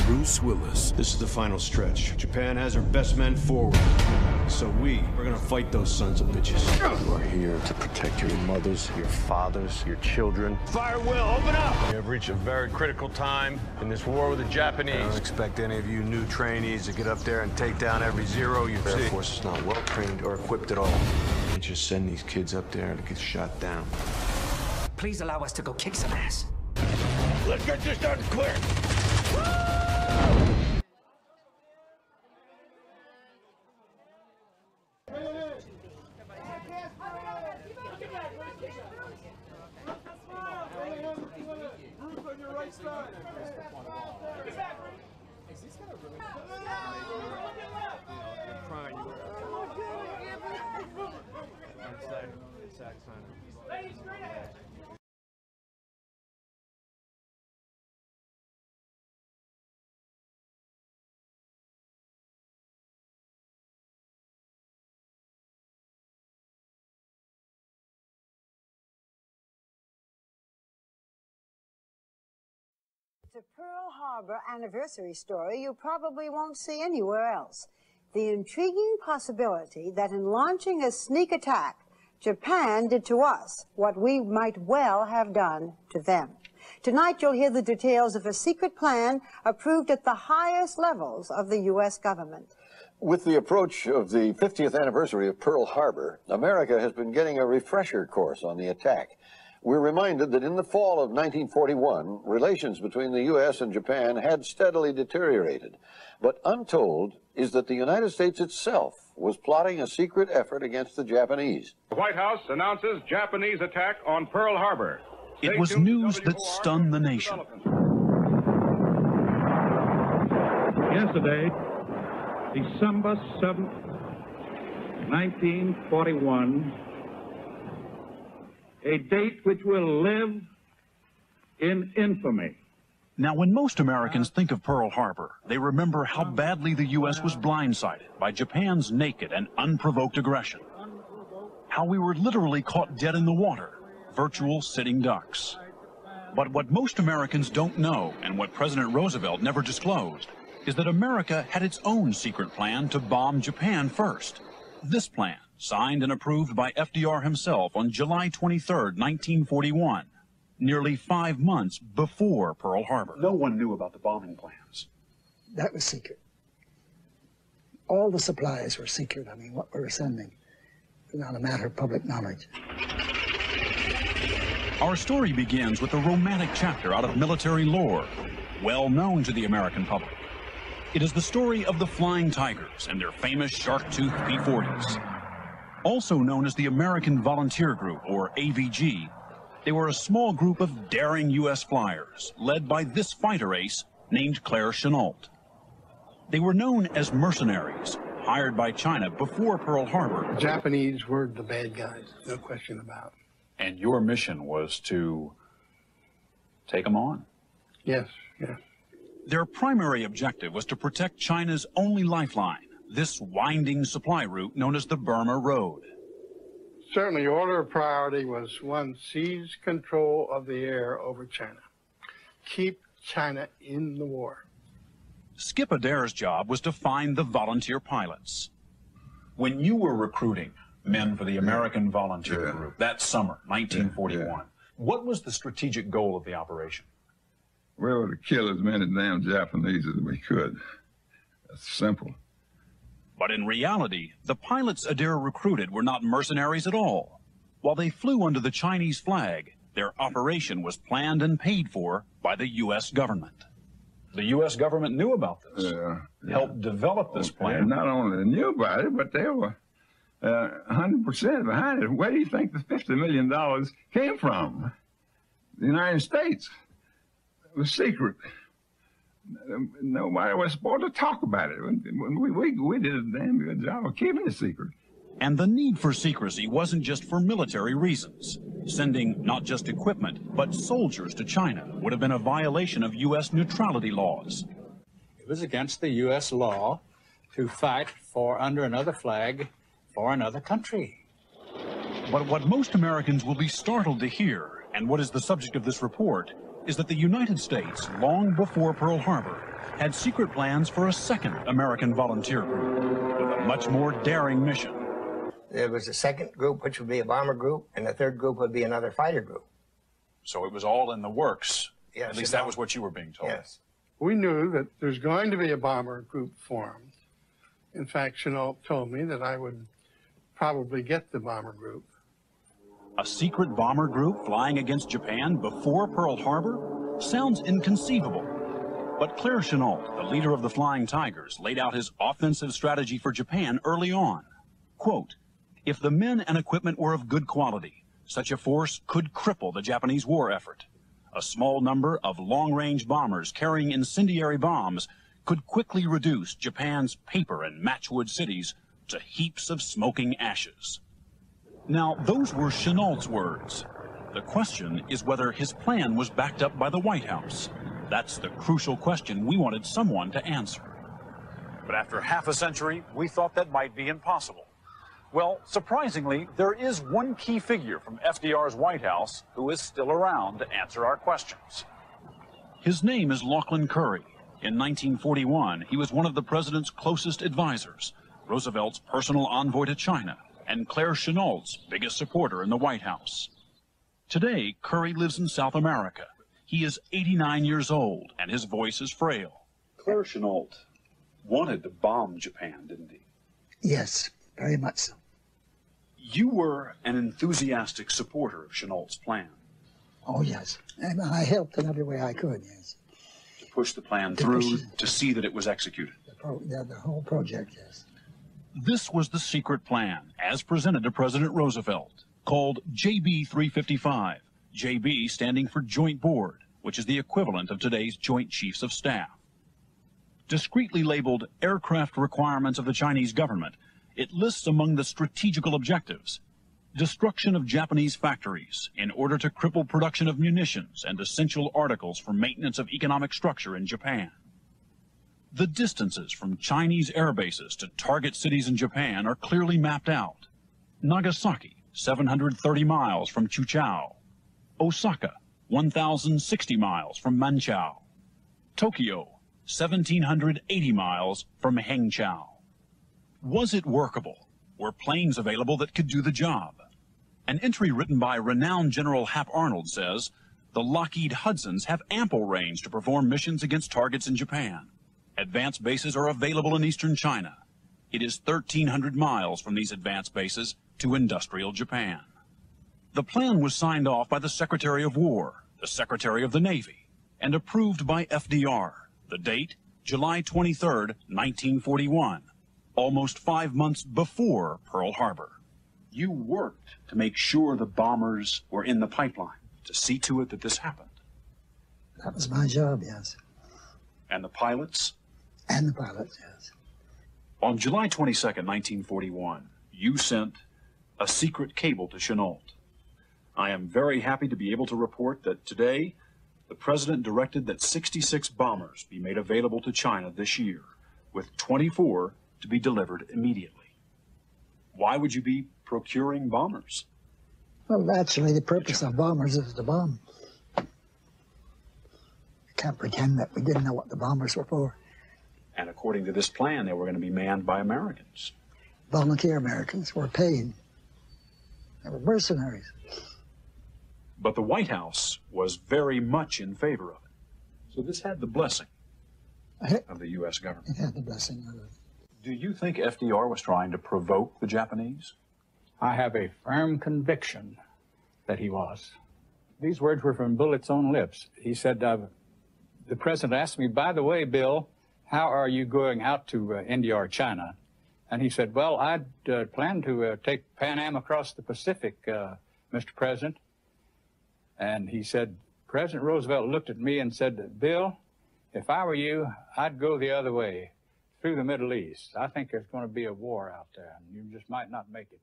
Bruce Willis. This is the final stretch. Japan has her best men forward. So we're gonna fight those sons of bitches. You are here to protect your mothers, your fathers, your children. Fire Will, open up! We have reached a very critical time in this war with the Japanese. I don't expect any of you new trainees to get up there and take down every zero you see. The Air Force is not well trained or equipped at all. You just send these kids up there to get shot down. Please allow us to go kick some ass. Let's get this done quick! It's a Pearl Harbor anniversary story you probably won't see anywhere else. The intriguing possibility that in launching a sneak attack, Japan did to us what we might well have done to them. Tonight you'll hear the details of a secret plan approved at the highest levels of the U.S. government. With the approach of the 50th anniversary of Pearl Harbor, America has been getting a refresher course on the attack. We're reminded that in the fall of 1941, relations between the U.S. and Japan had steadily deteriorated. But untold is that the United States itself was plotting a secret effort against the Japanese. The White House announces Japanese attack on Pearl Harbor. It was news that stunned the nation. Yesterday, December 7th, 1941, a date which will live in infamy. Now, when most Americans think of Pearl Harbor, they remember how badly the U.S. was blindsided by Japan's naked and unprovoked aggression. How we were literally caught dead in the water, virtual sitting ducks. But what most Americans don't know, and what President Roosevelt never disclosed, is that America had its own secret plan to bomb Japan first. This plan, signed and approved by FDR himself on July 23, 1941, nearly 5 months before Pearl Harbor. No one knew about the bombing plans. That was secret. All the supplies were secret. I mean, what we were sending was not a matter of public knowledge. Our story begins with a romantic chapter out of military lore, well known to the American public. It is the story of the Flying Tigers and their famous shark-toothed P-40s. Also known as the American Volunteer Group, or AVG, they were a small group of daring U.S. flyers, led by this fighter ace named Claire Chennault. They were known as mercenaries, hired by China before Pearl Harbor. The Japanese were the bad guys, no question about it. And your mission was to take them on? Yes, yes. Their primary objective was to protect China's only lifeline, this winding supply route known as the Burma Road. Certainly, order of priority was one, seize control of the air over China. Keep China in the war. Skip Adair's job was to find the volunteer pilots. When you were recruiting men for the American Volunteer Group that summer, 1941, what was the strategic goal of the operation? Well, to kill as many damn Japanese as we could. That's simple. But in reality, the pilots Adair recruited were not mercenaries at all. While they flew under the Chinese flag, their operation was planned and paid for by the U.S. government. The U.S. government knew about this, helped develop this plan. Not only knew about it, but they were 100% behind it. Where do you think the $50 million came from? The United States. It was secret. Nobody was supposed to talk about it. We did a damn good job of keeping it secret. And the need for secrecy wasn't just for military reasons. Sending not just equipment, but soldiers to China would have been a violation of U.S. neutrality laws. It was against the U.S. law to fight for under another flag for another country. But what most Americans will be startled to hear, and what is the subject of this report, is that the United States, long before Pearl Harbor, had secret plans for a second American volunteer group with a much more daring mission. There was a second group, which would be a bomber group, and the third group would be another fighter group. So it was all in the works. Yes, At least that was what you were being told. Yes. We knew that there's going to be a bomber group formed. In fact, Chenault told me that I would probably get the bomber group. A secret bomber group flying against Japan before Pearl Harbor? Sounds inconceivable. But Claire Chenault, the leader of the Flying Tigers, laid out his offensive strategy for Japan early on. Quote, "If the men and equipment were of good quality, such a force could cripple the Japanese war effort. A small number of long-range bombers carrying incendiary bombs could quickly reduce Japan's paper and matchwood cities to heaps of smoking ashes." Now, those were Chenault's words. The question is whether his plan was backed up by the White House. That's the crucial question we wanted someone to answer. But after half a century, we thought that might be impossible. Well, surprisingly, there is one key figure from FDR's White House who is still around to answer our questions. His name is Lachlan Curry. In 1941, he was one of the president's closest advisors, Roosevelt's personal envoy to China, and Claire Chenault's biggest supporter in the White House. Today, Curry lives in South America. He is 89 years old, and his voice is frail. Claire Chenault wanted to bomb Japan, didn't he? Yes, very much so. You were an enthusiastic supporter of Chenault's plan. Oh, yes. And I helped in every way I could, yes. To push the plan through, to see that it was executed. The whole project, yes. This was the secret plan, as presented to President Roosevelt, called JB 355, JB standing for Joint Board, which is the equivalent of today's Joint Chiefs of Staff. Discreetly labeled Aircraft Requirements of the Chinese Government, it lists among the strategical objectives destruction of Japanese factories in order to cripple production of munitions and essential articles for maintenance of economic structure in Japan. The distances from Chinese air bases to target cities in Japan are clearly mapped out. Nagasaki, 730 miles from Chuchao. Osaka, 1,060 miles from Manchao. Tokyo, 1,780 miles from Hangzhou. Was it workable? Were planes available that could do the job? An entry written by renowned General Hap Arnold says, the Lockheed Hudsons have ample range to perform missions against targets in Japan. Advanced bases are available in eastern China. It is 1,300 miles from these advanced bases to industrial Japan. The plan was signed off by the Secretary of War, the Secretary of the Navy, and approved by FDR. The date, July 23, 1941, almost 5 months before Pearl Harbor. You worked to make sure the bombers were in the pipeline, to see to it that this happened. That was my job, yes. And the pilots? And the pilots, yes. On July 22nd, 1941, you sent a secret cable to Chenault. I am very happy to be able to report that today, the President directed that 66 bombers be made available to China this year, with 24 to be delivered immediately. Why would you be procuring bombers? Well, actually, the purpose of bombers is to bomb. We can't pretend that we didn't know what the bombers were for. And according to this plan, they were going to be manned by Americans. Volunteer Americans were paid. They were mercenaries. But the White House was very much in favor of it. So this had the blessing of the U.S. government. It had the blessing of it. Do you think FDR was trying to provoke the Japanese? I have a firm conviction that he was. These words were from Bullitt's own lips. He said, the president asked me, by the way, Bill, how are you going out to India or China? And he said, well, I'd plan to take Pan Am across the Pacific, Mr. President. And he said, President Roosevelt looked at me and said, Bill, if I were you, I'd go the other way, through the Middle East. I think there's going to be a war out there, and you just might not make it.